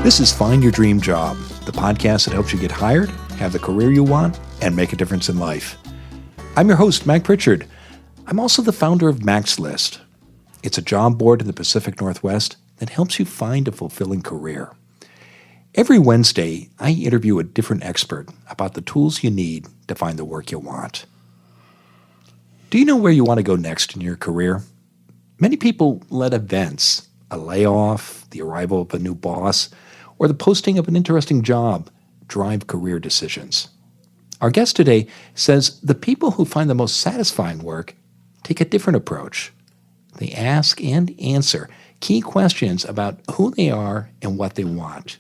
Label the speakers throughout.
Speaker 1: This is Find Your Dream Job, the podcast that helps you get hired, have the career you want, and make a difference in life. I'm your host, Mac Pritchard. I'm also the founder of Mac's List. It's a job board in the Pacific Northwest that helps you find a fulfilling career. Every Wednesday, I interview a different expert about the tools you need to find the work you want. Do you know where you want to go next in your career? Many people let events, a layoff, the arrival of a new boss, or the posting of an interesting job drive career decisions. Our guest today says the people who find the most satisfying work take a different approach. They ask and answer key questions about who they are and what they want.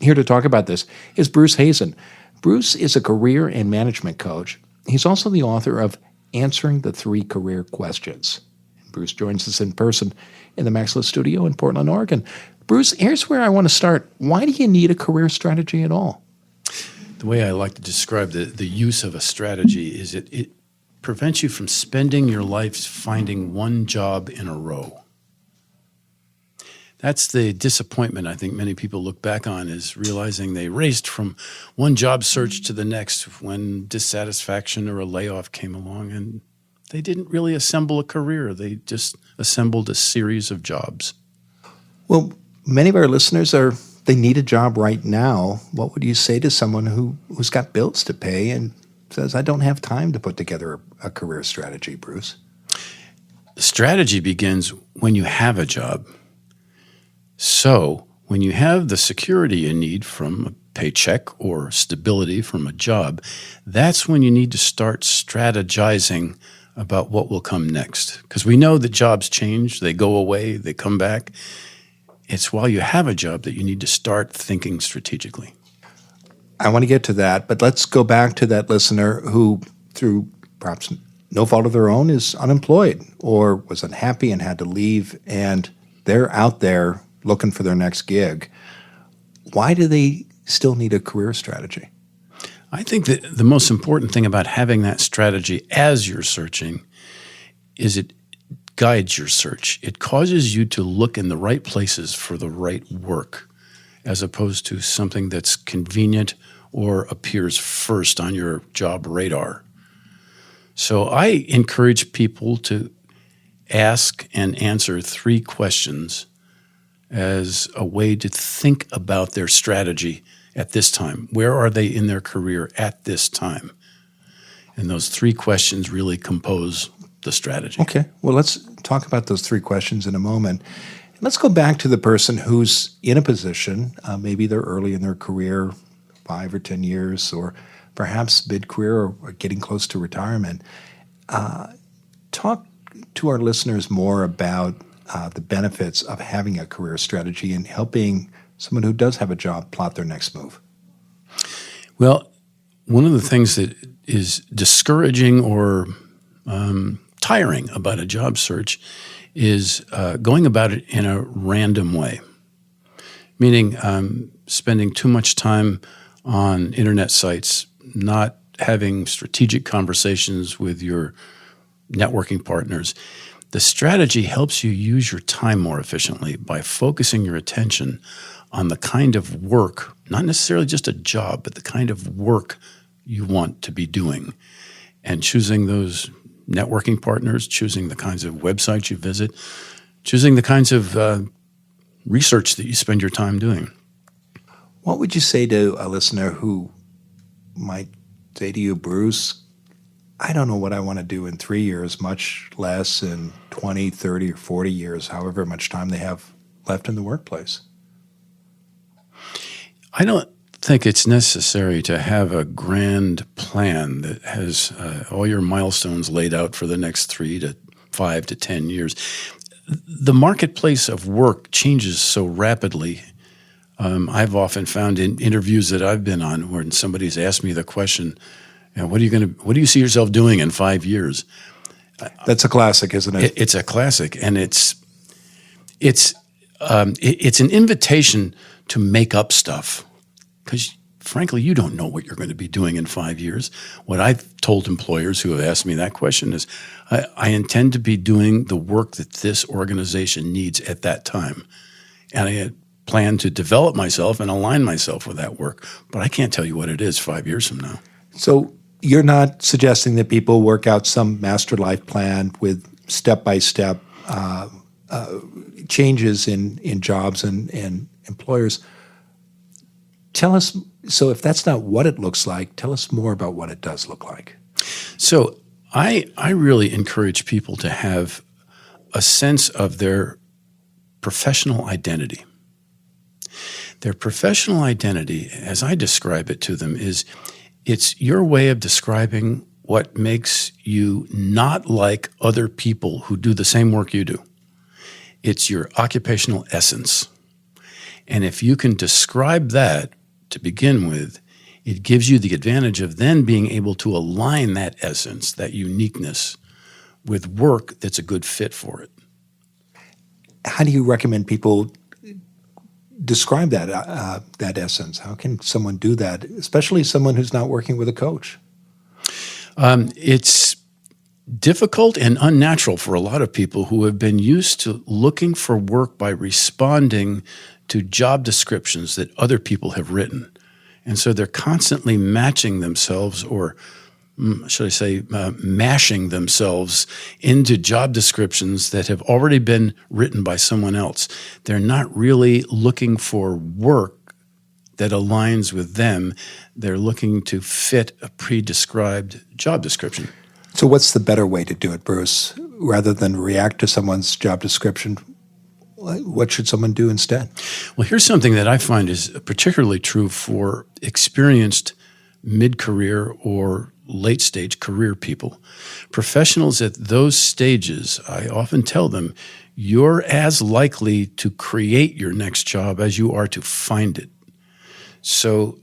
Speaker 1: Here to talk about this is Bruce Hazen. Bruce is a career and management coach. He's also the author of Answering the Three Career Questions. Bruce joins us in person in the Mac's List studio in Portland, Oregon. Bruce, here's where I want to start. Why do you need a career strategy at all?
Speaker 2: The way I like to describe the use of a strategy is it prevents you from spending your life finding one job in a row. That's the disappointment I think many people look back on, is realizing they raced from one job search to the next when dissatisfaction or a layoff came along, and they didn't really assemble a career. They just assembled a series of jobs.
Speaker 1: Well, many of our listeners they need a job right now. What would you say to someone who's got bills to pay and says, I don't have time to put together a career strategy, Bruce?
Speaker 2: Strategy begins when you have a job. So when you have the security you need from a paycheck or stability from a job, that's when you need to start strategizing about what will come next. Because we know that jobs change, they go away, they come back. It's while you have a job that you need to start thinking strategically.
Speaker 1: I want to get to that, but let's go back to that listener who, through perhaps no fault of their own, is unemployed or was unhappy and had to leave, and they're out there looking for their next gig. Why do they still need a career strategy?
Speaker 2: I think that the most important thing about having that strategy as you're searching is it guides your search. It causes you to look in the right places for the right work, as opposed to something that's convenient or appears first on your job radar. So I encourage people to ask and answer three questions as a way to think about their strategy at this time. Where are they in their career at this time? And those three questions really compose the strategy.
Speaker 1: Okay, well, let's talk about those three questions in a moment. Let's go back to the person who's in a position, maybe they're early in their career, 5 or 10 years, or perhaps mid-career or getting close to retirement. Talk to our listeners more about the benefits of having a career strategy and helping someone who does have a job plot their next move.
Speaker 2: Well, one of the things that is discouraging or tiring about a job search is going about it in a random way, meaning spending too much time on internet sites, not having strategic conversations with your networking partners. The strategy helps you use your time more efficiently by focusing your attention on the kind of work, not necessarily just a job, but the kind of work you want to be doing, and choosing those networking partners, choosing the kinds of websites you visit, choosing the kinds of research that you spend your time doing.
Speaker 1: What would you say to a listener who might say to you, Bruce, I don't know what I want to do in 3 years, much less in 20, 30, or 40 years, however much time they have left in the workplace?
Speaker 2: I don't think it's necessary to have a grand plan that has all your milestones laid out for the next 3 to 5 to 10 years. The marketplace of work changes so rapidly. I've often found in interviews that I've been on when somebody's asked me the question, what do you see yourself doing in 5 years?
Speaker 1: That's a classic, isn't it?
Speaker 2: It's a classic, and it's an invitation to make up stuff, because frankly, you don't know what you're going to be doing in 5 years. What I've told employers who have asked me that question is, I intend to be doing the work that this organization needs at that time. And plan to develop myself and align myself with that work. But I can't tell you what it is 5 years from now.
Speaker 1: So you're not suggesting that people work out some master life plan with step-by-step changes in jobs and employers. Tell us, so if that's not what it looks like, tell us more about what it does look like.
Speaker 2: So I really encourage people to have a sense of their professional identity. Their professional identity, as I describe it to them, it's your way of describing what makes you not like other people who do the same work you do. It's your occupational essence. And if you can describe that to begin with, it gives you the advantage of then being able to align that essence, that uniqueness, with work that's a good fit for it.
Speaker 1: How do you recommend people describe that essence? How can someone do that, especially someone who's not working with a coach?
Speaker 2: It's difficult and unnatural for a lot of people who have been used to looking for work by responding to job descriptions that other people have written. And so they're constantly matching themselves, or should I say, mashing themselves into job descriptions that have already been written by someone else. They're not really looking for work that aligns with them. They're looking to fit a pre-described job description.
Speaker 1: So what's the better way to do it, Bruce? Rather than react to someone's job description, what should someone do instead?
Speaker 2: Well, here's something that I find is particularly true for experienced mid-career or late-stage career people. Professionals at those stages, I often tell them, you're as likely to create your next job as you are to find it. So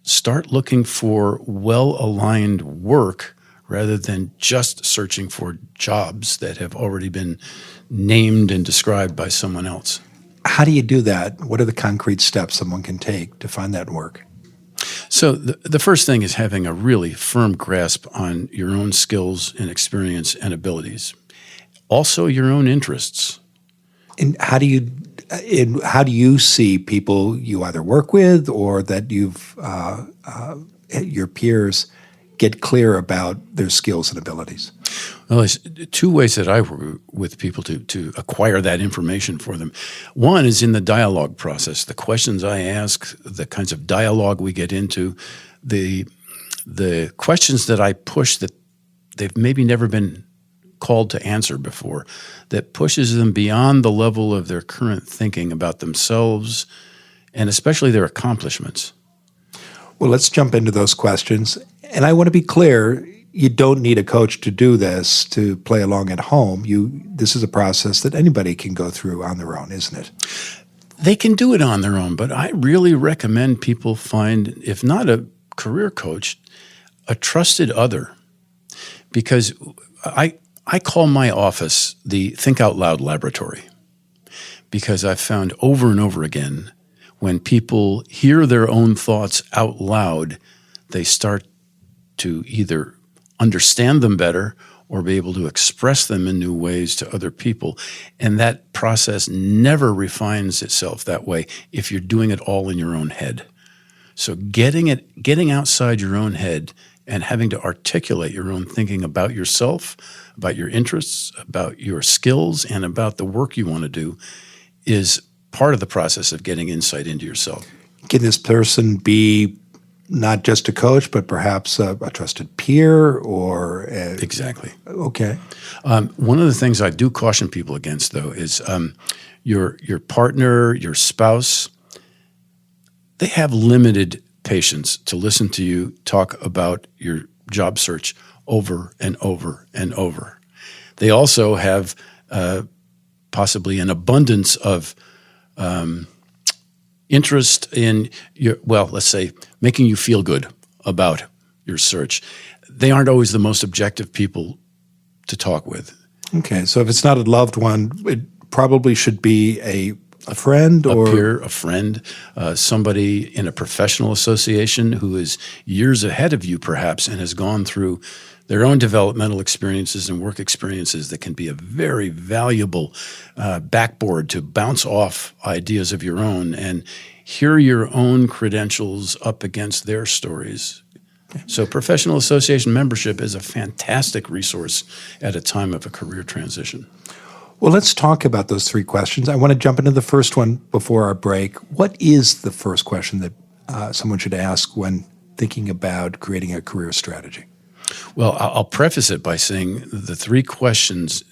Speaker 2: start looking for well-aligned work rather than just searching for jobs that have already been named and described by someone else.
Speaker 1: How do you do that? What are the concrete steps someone can take to find that work?
Speaker 2: So the first thing is having a really firm grasp on your own skills and experience and abilities. Also your own interests.
Speaker 1: And how do you see people you either work with or that you've your peers get clear about their skills and abilities?
Speaker 2: Well, there's two ways that I work with people to acquire that information for them. One is in the dialogue process, the questions I ask, the kinds of dialogue we get into, the questions that I push that they've maybe never been called to answer before, that pushes them beyond the level of their current thinking about themselves and especially their accomplishments.
Speaker 1: Well, let's jump into those questions. And I want to be clear, you don't need a coach to do this, to play along at home. This is a process that anybody can go through on their own, isn't it?
Speaker 2: They can do it on their own, but I really recommend people find, if not a career coach, a trusted other. Because I call my office the Think Out Loud Laboratory, because I've found over and over again when people hear their own thoughts out loud, they start to either understand them better or be able to express them in new ways to other people. And that process never refines itself that way if you're doing it all in your own head. So getting outside your own head and having to articulate your own thinking about yourself, about your interests, about your skills, and about the work you want to do is part of the process of getting insight into yourself.
Speaker 1: Can this person be not just a coach, but perhaps a trusted peer or
Speaker 2: Exactly.
Speaker 1: Okay.
Speaker 2: One of the things I do caution people against, though, is your partner, your spouse, they have limited patience to listen to you talk about your job search over and over and over. They also have possibly an abundance of interest in let's say, making you feel good about your search. They aren't always the most objective people to talk with.
Speaker 1: Okay, so if it's not a loved one, it probably should be a friend or
Speaker 2: a peer, a friend, somebody in a professional association who is years ahead of you perhaps and has gone through their own developmental experiences and work experiences that can be a very valuable backboard to bounce off ideas of your own and hear your own credentials up against their stories. So professional association membership is a fantastic resource at a time of a career transition.
Speaker 1: Well, let's talk about those three questions. I want to jump into the first one before our break. What is the first question that someone should ask when thinking about creating a career strategy?
Speaker 2: Well, I'll preface it by saying the three questions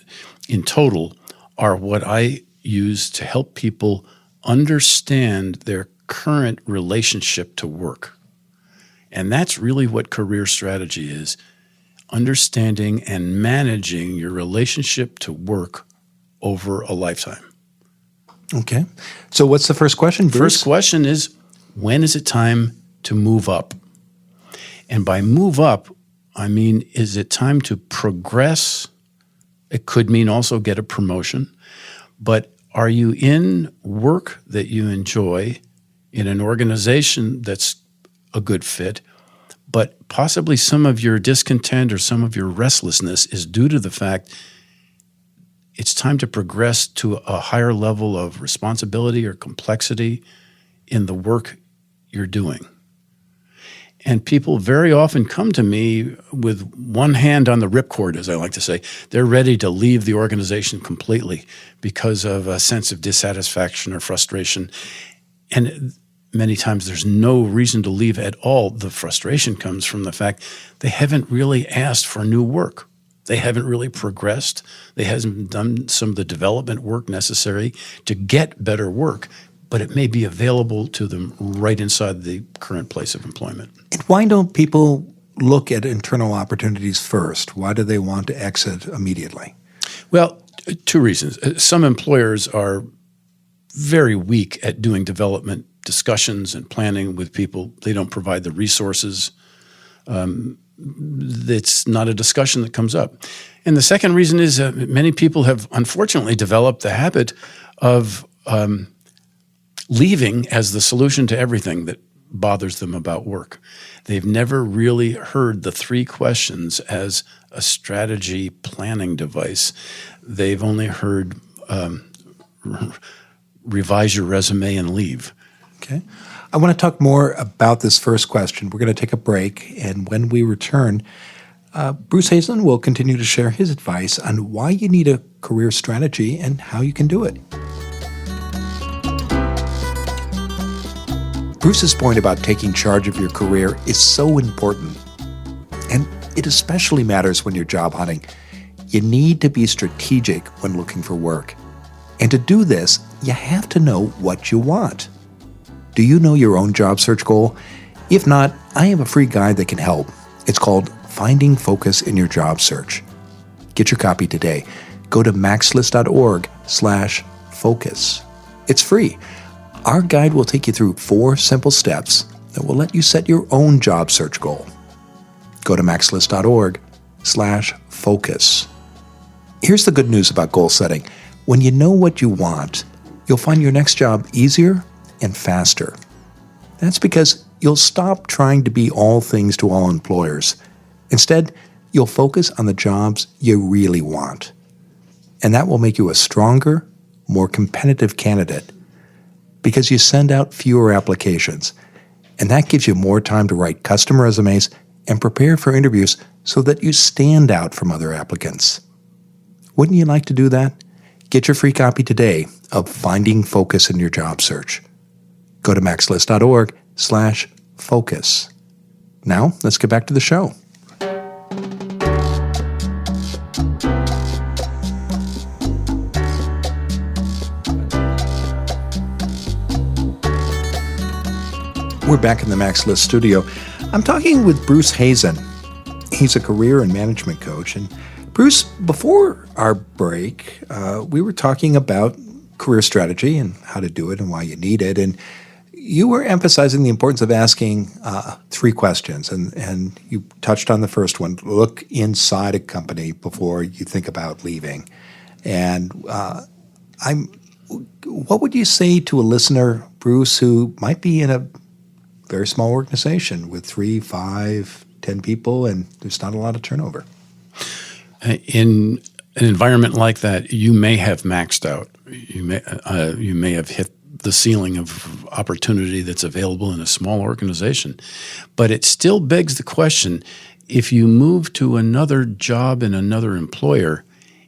Speaker 2: in total are what I use to help people understand their current relationship to work. And that's really what career strategy is, understanding and managing your relationship to work over a lifetime.
Speaker 1: Okay. So what's the first question, Bruce?
Speaker 2: First question is, when is it time to move up? And by move up, I mean, is it time to progress? It could mean also get a promotion. But are you in work that you enjoy in an organization that's a good fit, but possibly some of your discontent or some of your restlessness is due to the fact it's time to progress to a higher level of responsibility or complexity in the work you're doing. And people very often come to me with one hand on the ripcord, as I like to say. They're ready to leave the organization completely because of a sense of dissatisfaction or frustration. And many times there's no reason to leave at all. The frustration comes from the fact they haven't really asked for new work. They haven't really progressed. They haven't done some of the development work necessary to get better work, but it may be available to them right inside the current place of employment.
Speaker 1: And why don't people look at internal opportunities first? Why do they want to exit immediately?
Speaker 2: Well, two reasons. Some employers are very weak at doing development discussions and planning with people. They don't provide the resources. It's not a discussion that comes up. And the second reason is many people have unfortunately developed the habit of leaving as the solution to everything that bothers them about work. They've never really heard the three questions as a strategy planning device. They've only heard revise your resume and leave.
Speaker 1: Okay. I want to talk more about this first question. We're going to take a break, and when we return, Bruce Hazen will continue to share his advice on why you need a career strategy and how you can do it. Bruce's point about taking charge of your career is so important, and it especially matters when you're job hunting. You need to be strategic when looking for work. And to do this, you have to know what you want. Do you know your own job search goal? If not, I have a free guide that can help. It's called Finding Focus in Your Job Search. Get your copy today. Go to maxlist.org/focus. It's free. Our guide will take you through 4 simple steps that will let you set your own job search goal. Go to maxlist.org/focus. Here's the good news about goal setting. When you know what you want, you'll find your next job easier and faster. That's because you'll stop trying to be all things to all employers. Instead, you'll focus on the jobs you really want. And that will make you a stronger, more competitive candidate because you send out fewer applications. And that gives you more time to write custom resumes and prepare for interviews so that you stand out from other applicants. Wouldn't you like to do that? Get your free copy today of Finding Focus in Your Job Search. Go to maxlist.org/focus. Now, let's get back to the show. We're back in the Max List studio. I'm talking with Bruce Hazen. He's a career and management coach. And Bruce, before our break, we were talking about career strategy and how to do it and why you need it. And you were emphasizing the importance of asking 3 questions. And you touched on the first one. Look inside a company before you think about leaving. And what would you say to a listener, Bruce, who might be in a very small organization with 3, 5, 10 people, and there's not a lot of turnover.
Speaker 2: In an environment like that, you may have maxed out. You may have hit the ceiling of opportunity that's available in a small organization. But it still begs the question, if you move to another job in another employer,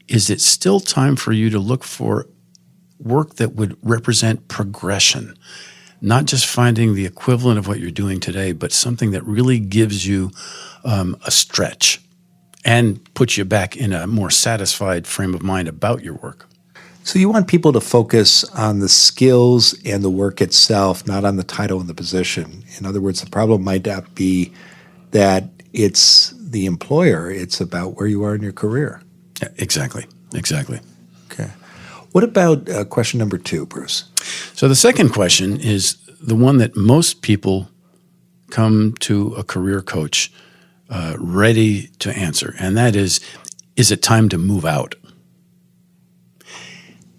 Speaker 2: is it still time for you to look for work that would represent progression? Not just finding the equivalent of what you're doing today, but something that really gives you a stretch and puts you back in a more satisfied frame of mind about your work.
Speaker 1: So you want people to focus on the skills and the work itself, not on the title and the position. In other words, the problem might not be that it's the employer, it's about where you are in your career.
Speaker 2: Yeah, exactly.
Speaker 1: Okay. What about question number 2, Bruce?
Speaker 2: So the second question is the one that most people come to a career coach ready to answer, and that is it time to move out?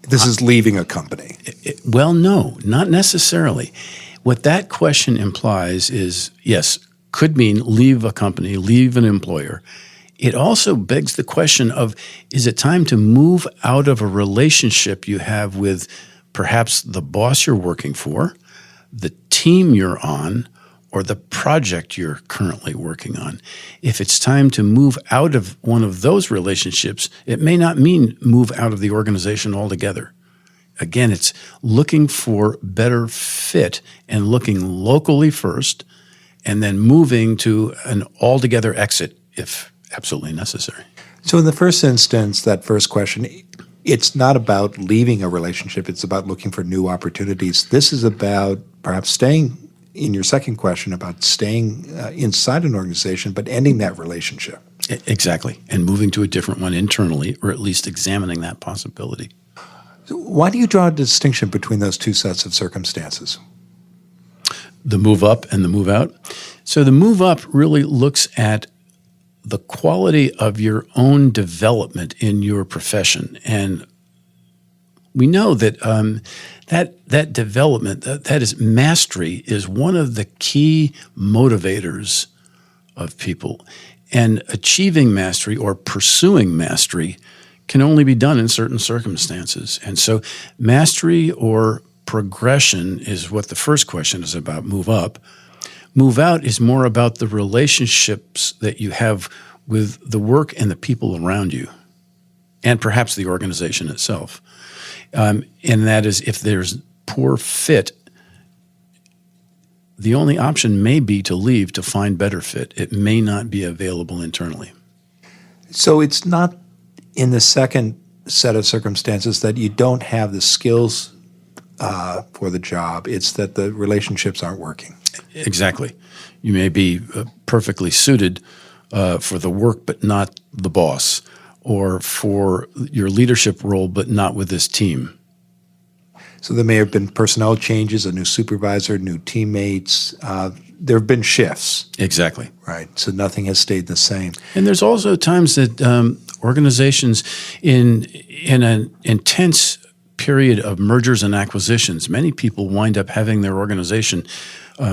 Speaker 1: This is leaving a company.
Speaker 2: Well, no, not necessarily. What that question implies is, yes, could mean leave a company, leave an employer. It also begs the question of, is it time to move out of a relationship you have with perhaps the boss you're working for, the team you're on, or the project you're currently working on? If it's time to move out of one of those relationships, it may not mean move out of the organization altogether. Again, it's looking for better fit and looking locally first, and then moving to an altogether exit if absolutely necessary.
Speaker 1: So in the first instance, that first question, it's not about leaving a relationship. It's about looking for new opportunities. This is about perhaps staying, in your second question, about staying inside an organization, but ending that relationship.
Speaker 2: Exactly. And moving to a different one internally, or at least examining that possibility.
Speaker 1: So why do you draw a distinction between those two sets of circumstances?
Speaker 2: The move up and the move out. So the move up really looks at the quality of your own development in your profession. And we know that that development, that is mastery, is one of the key motivators of people. And achieving mastery or pursuing mastery can only be done in certain circumstances. And so mastery or progression is what the first question is about, move up. Move out is more about the relationships that you have with the work and the people around you, and perhaps the organization itself. And that is, if there's poor fit, the only option may be to leave to find better fit. It may not be available internally.
Speaker 1: So it's not in the second set of circumstances that you don't have the skills for the job. It's that the relationships aren't working.
Speaker 2: Exactly. You may be perfectly suited for the work, but not the boss, or for your leadership role, but not with this team.
Speaker 1: So there may have been personnel changes, a new supervisor, new teammates. There have been shifts.
Speaker 2: Exactly.
Speaker 1: Right. So nothing has stayed the same.
Speaker 2: And there's also times that organizations in an intense period of mergers and acquisitions, many people wind up having their organization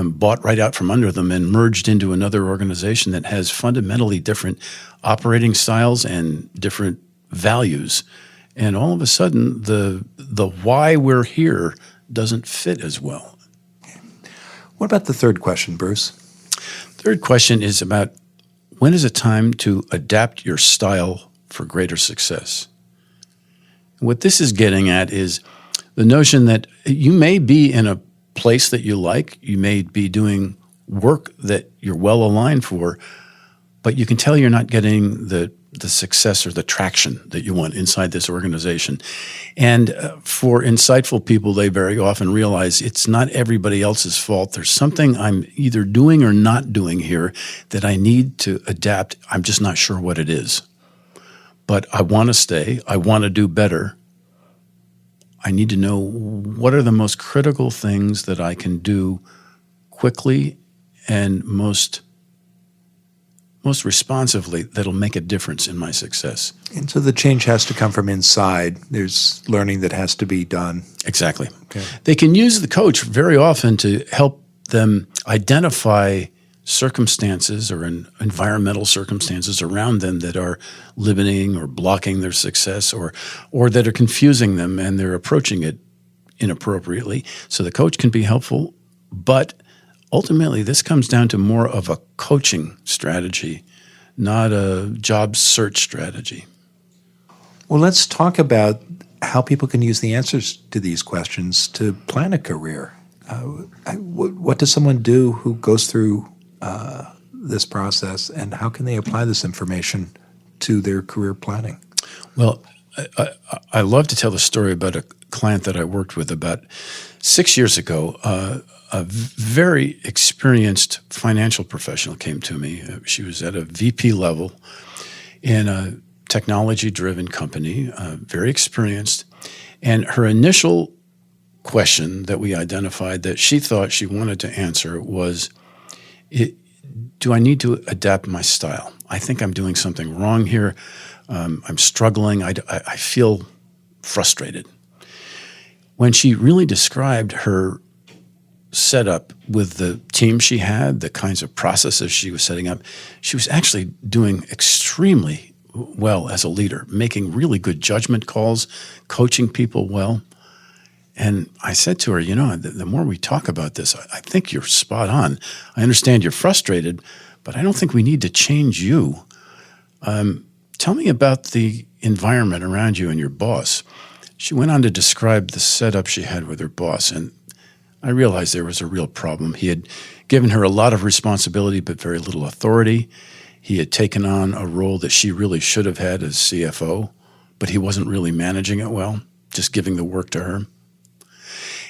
Speaker 2: bought right out from under them and merged into another organization that has fundamentally different operating styles and different values. And all of a sudden, the why we're here doesn't fit as well.
Speaker 1: What about the third question, Bruce?
Speaker 2: Third question is about, when is it time to adapt your style for greater success? What this is getting at is the notion that you may be in a place that you like, you may be doing work that you're well aligned for, but you can tell you're not getting the success or the traction that you want inside this organization. And for insightful people, they very often realize it's not everybody else's fault. There's something I'm either doing or not doing here that I need to adapt. I'm just not sure what it is. But I want to stay. I want to do better. I need to know what are the most critical things that I can do quickly and most responsively that'll make a difference in my success.
Speaker 1: And so the change has to come from inside. There's learning that has to be done.
Speaker 2: Exactly.
Speaker 1: Okay.
Speaker 2: They can use the coach very often to help them identify circumstances or environmental circumstances around them that are limiting or blocking their success or that are confusing them and they're approaching it inappropriately. So the coach can be helpful, but ultimately this comes down to more of a coaching strategy, not a job search strategy.
Speaker 1: Well, let's talk about how people can use the answers to these questions to plan a career. What does someone do who goes through this process, and how can they apply this information to their career planning?
Speaker 2: Well, I love to tell the story about a client that I worked with about 6 years ago. A very experienced financial professional came to me. She was at a VP level in a technology-driven company, very experienced. And her initial question that we identified that she thought she wanted to answer was, do I need to adapt my style? I think I'm doing something wrong here. I'm struggling. I feel frustrated. When she really described her setup with the team she had, the kinds of processes she was setting up, she was actually doing extremely well as a leader, making really good judgment calls, coaching people well. And I said to her, the more we talk about this, I think you're spot on. I understand you're frustrated, but I don't think we need to change you. Tell me about the environment around you and your boss. She went on to describe the setup she had with her boss, and I realized there was a real problem. He had given her a lot of responsibility but very little authority. He had taken on a role that she really should have had as CFO, but he wasn't really managing it well, just giving the work to her.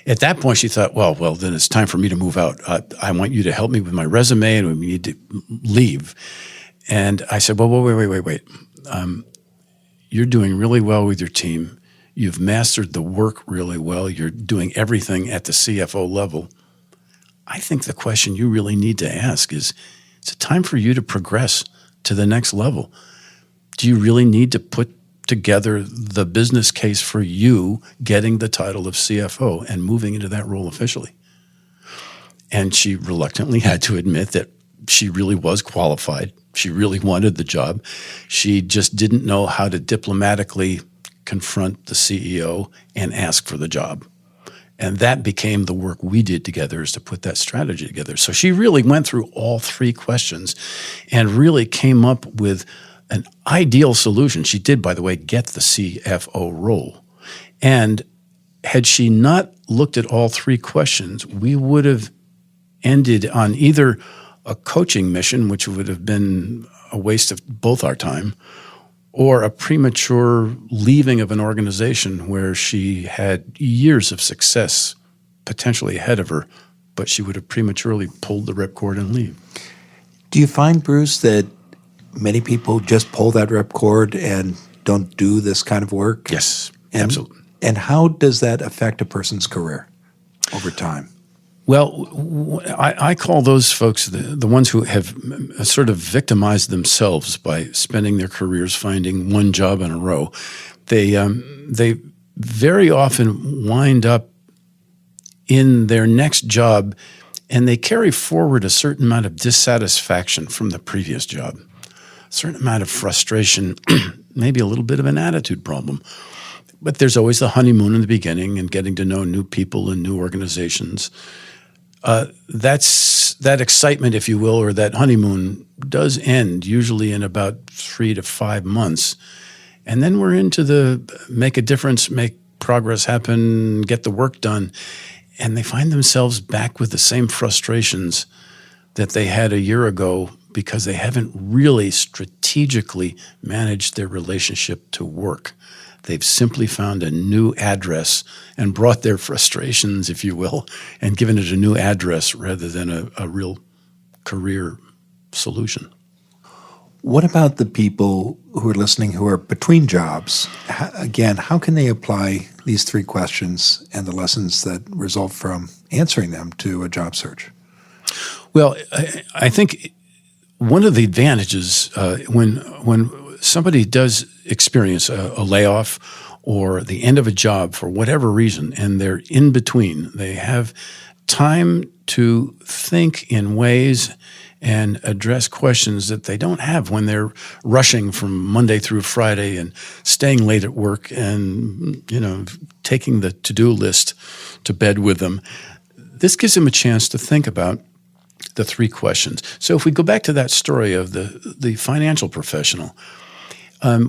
Speaker 2: At that point, she thought, well, then it's time for me to move out. I want you to help me with my resume, and we need to leave. And I said, well, wait. You're doing really well with your team. You've mastered the work really well. You're doing everything at the CFO level. I think the question you really need to ask is it time for you to progress to the next level? Do you really need to put together the business case for you getting the title of CFO and moving into that role officially? And she reluctantly had to admit that she really was qualified. She really wanted the job. She just didn't know how to diplomatically confront the CEO and ask for the job. And that became the work we did together, is to put that strategy together. So she really went through all three questions and really came up with an ideal solution. She did, by the way, get the CFO role. And had she not looked at all three questions, we would have ended on either a coaching mission, which would have been a waste of both our time, or a premature leaving of an organization where she had years of success potentially ahead of her, but she would have prematurely pulled the ripcord and leave.
Speaker 1: Do you find, Bruce, that many people just pull that ripcord and don't do this kind of work?
Speaker 2: Yes, absolutely.
Speaker 1: And how does that affect a person's career over time?
Speaker 2: Well, I call those folks the ones who have sort of victimized themselves by spending their careers finding one job in a row. They very often wind up in their next job, and they carry forward a certain amount of dissatisfaction from the previous job, a certain amount of frustration, maybe a little bit of an attitude problem. But there's always the honeymoon in the beginning and getting to know new people and new organizations. That excitement, if you will, or that honeymoon does end usually in about 3 to 5 months. And then we're into the make a difference, make progress happen, get the work done. And they find themselves back with the same frustrations that they had a year ago because they haven't really strategically managed their relationship to work. They've simply found a new address and brought their frustrations, if you will, and given it a new address rather than a real career solution.
Speaker 1: What about the people who are listening who are between jobs? Again, how can they apply these three questions and the lessons that result from answering them to a job search?
Speaker 2: Well, I think one of the advantages when somebody does experience a layoff or the end of a job for whatever reason, and they're in between, they have time to think in ways and address questions that they don't have when they're rushing from Monday through Friday and staying late at work and, taking the to-do list to bed with them. This gives them a chance to think about the three questions. So if we go back to that story of the financial professional,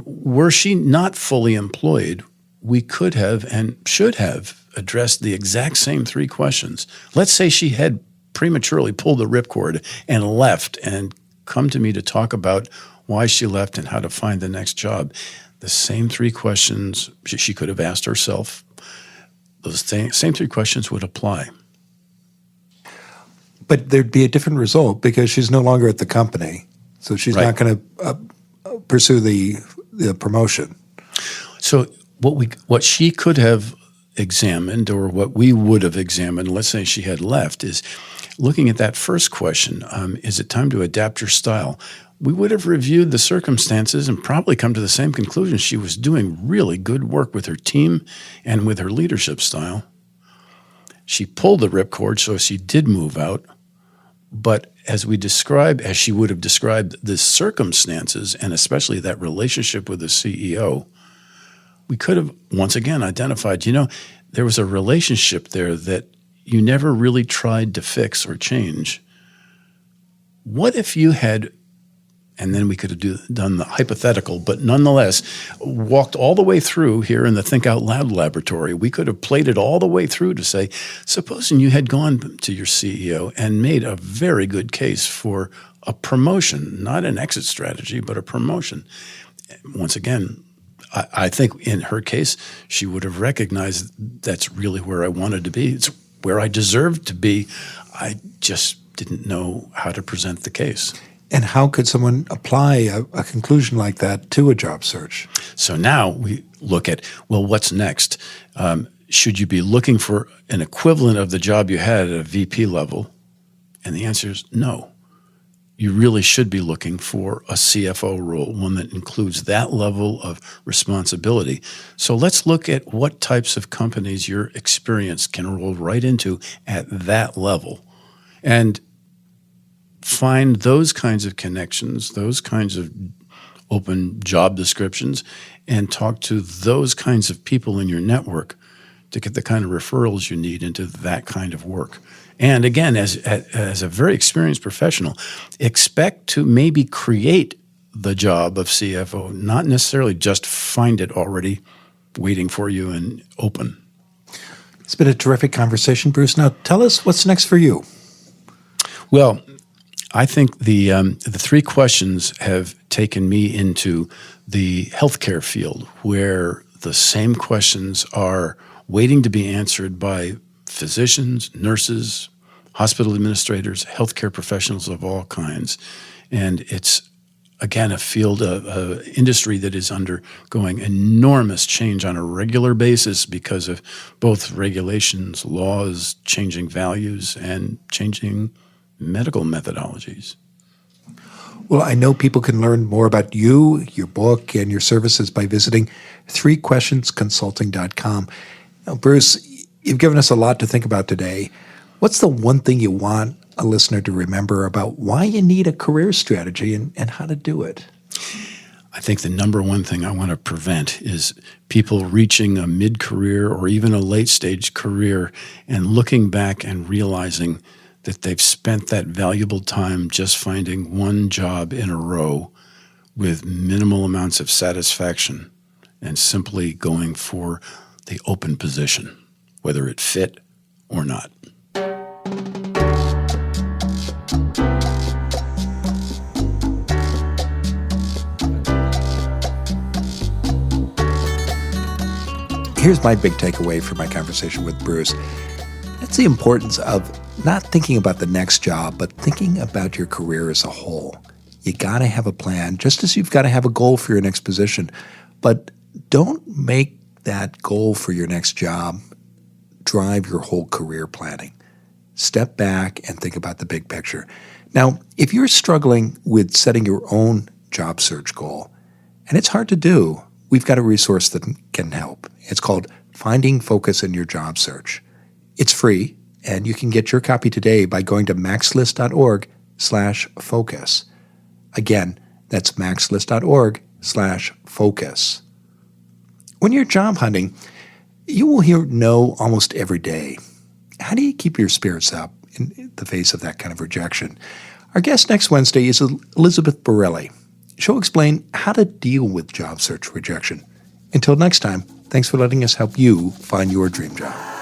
Speaker 2: were she not fully employed, we could have and should have addressed the exact same three questions. Let's say she had prematurely pulled the ripcord and left and come to me to talk about why she left and how to find the next job. The same three questions she could have asked herself. Those same three questions would apply.
Speaker 1: But there'd be a different result because she's no longer at the company. So she's
Speaker 2: Right.
Speaker 1: not going to pursue the promotion.
Speaker 2: So what she could have examined, or what we would have examined, let's say she had left, is looking at that first question, is it time to adapt your style? We would have reviewed the circumstances and probably come to the same conclusion. She was doing really good work with her team and with her leadership style. She pulled the ripcord, so she did move out. But as she would have described the circumstances, and especially that relationship with the CEO, we could have once again identified, there was a relationship there that you never really tried to fix or change. What if you had, and then we could have done the hypothetical, but nonetheless, walked all the way through here in the Think Out Loud laboratory. We could have played it all the way through to say, supposing you had gone to your CEO and made a very good case for a promotion, not an exit strategy, but a promotion. Once again, I think in her case, she would have recognized that's really where I wanted to be. It's where I deserved to be. I just didn't know how to present the case.
Speaker 1: And how could someone apply a conclusion like that to a job search?
Speaker 2: So now we look at, well, what's next? Should you be looking for an equivalent of the job you had at a VP level? And the answer is no. You really should be looking for a CFO role, one that includes that level of responsibility. So let's look at what types of companies your experience can roll right into at that level. And find those kinds of connections, those kinds of open job descriptions, and talk to those kinds of people in your network to get the kind of referrals you need into that kind of work. And again, as a very experienced professional, expect to maybe create the job of CFO, not necessarily just find it already waiting for you and open.
Speaker 1: It's been a terrific conversation, Bruce. Now tell us what's next for you.
Speaker 2: Well, I think the three questions have taken me into the healthcare field, where the same questions are waiting to be answered by physicians, nurses, hospital administrators, healthcare professionals of all kinds. And it's, again, a field, of industry that is undergoing enormous change on a regular basis because of both regulations, laws, changing values, and changing medical methodologies.
Speaker 1: Well, I know people can learn more about you, your book, and your services by visiting threequestionsconsulting.com. Now, Bruce, you've given us a lot to think about today. What's the one thing you want a listener to remember about why you need a career strategy and how to do it?
Speaker 2: I think the number one thing I want to prevent is people reaching a mid-career or even a late-stage career and looking back and realizing that they've spent that valuable time just finding one job in a row with minimal amounts of satisfaction and simply going for the open position, whether it fit or not.
Speaker 1: Here's my big takeaway from my conversation with Bruce. That's the importance of not thinking about the next job, but thinking about your career as a whole. You got to have a plan, just as you've got to have a goal for your next position. But don't make that goal for your next job drive your whole career planning. Step back and think about the big picture. Now, if you're struggling with setting your own job search goal, and it's hard to do, we've got a resource that can help. It's called Finding Focus in Your Job Search. It's free, and you can get your copy today by going to maxlist.org/focus. maxlist.org/focus. Again, that's maxlist.org/focus. When you're job hunting, you will hear no almost every day. How do you keep your spirits up in the face of that kind of rejection? Our guest next Wednesday is Elizabeth Borelli. She'll explain how to deal with job search rejection. Until next time, thanks for letting us help you find your dream job.